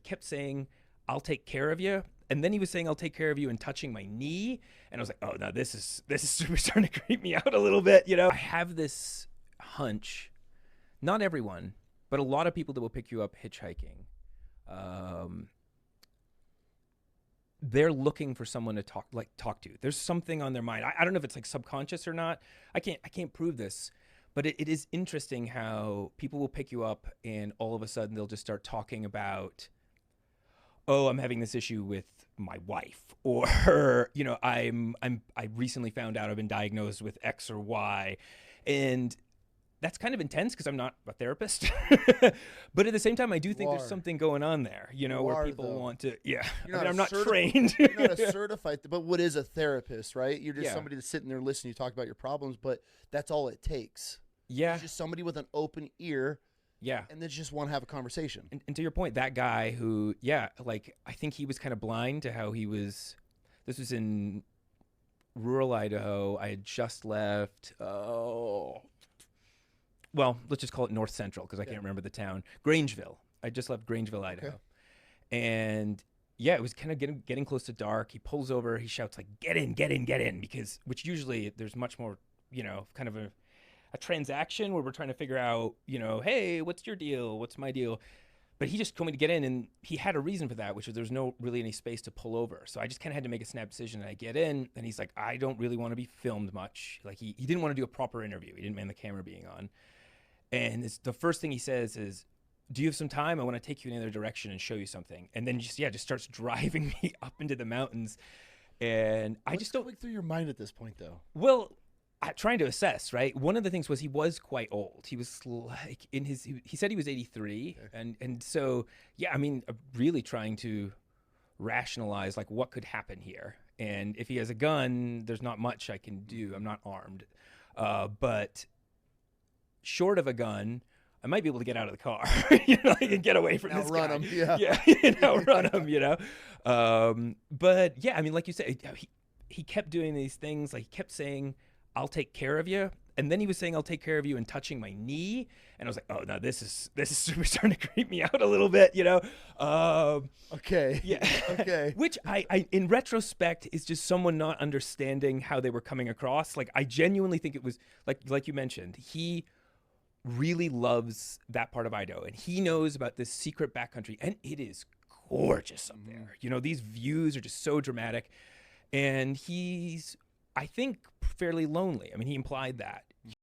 kept saying, "I'll take care of you." And then he was saying, "I'll take care of you," and touching my knee. And I was like, "Oh no, this is starting to creep me out a little bit." I have this hunch. Not everyone, but a lot of people that will pick you up hitchhiking, um, they're looking for someone to talk to. There's something on their mind. I don't know if it's like subconscious or not. I can't prove this, but it is interesting how people will pick you up and all of a sudden they'll just start talking about, oh, I'm having this issue with my wife, or I recently found out I've been diagnosed with X or Y, and that's kind of intense because I'm not a therapist. But at the same time, I do You think there's are. something going on there, You where are, people though. want to, yeah. You're I not mean, a I'm not certified. trained. You're not a certified, but what is a therapist, right? You're just Yeah. somebody that's sitting there listening. You talk about your problems, but that's all it takes. Yeah. It's just somebody with an open ear, Yeah. and they just want to have a conversation. And to your point, that guy who, yeah, like, I think he was kind of blind to how this was in rural Idaho. I had just left, well, let's just call it North Central because I Yeah. can't remember the town. Grangeville. I just left Grangeville, Idaho. Okay. And yeah, it was kind of getting close to dark. He pulls over, he shouts like, "Get in, get in, get in," because which usually there's much more, kind of a transaction where we're trying to figure out, hey, what's your deal? What's my deal? But he just told me to get in, and he had a reason for that, which was there's no really any space to pull over. So I just kind of had to make a snap decision. And I get in, and he's like, "I don't really want to be filmed much." Like he didn't want to do a proper interview. He didn't mind the camera being on. And the first thing he says is, "Do you have some time? I want to take you in another direction and show you something." And then just starts driving me up into the mountains. And I What's just don't, going through your mind at this point, though? well, trying to assess, right? One of the things was he was quite old. He was like he said he was 83. Okay. And so, yeah, I mean, really trying to rationalize like what could happen here. And if he has a gun, there's not much I can do. I'm not armed. But short of a gun, I might be able to get out of the car, I can get away from this Outrun guy. him, yeah. Outrun him. But yeah, I mean, like you said, he kept doing these things. Like he kept saying, "I'll take care of you," and then he was saying, "I'll take care of you," and touching my knee. And I was like, "Oh no, this is starting to creep me out a little bit," Okay. Yeah. Okay. Which I in retrospect is just someone not understanding how they were coming across. Like I genuinely think it was like you mentioned, he really loves that part of Idaho, and he knows about this secret backcountry, and it is gorgeous up there. These views are just so dramatic, and he's, I think, fairly lonely. I mean, he implied that,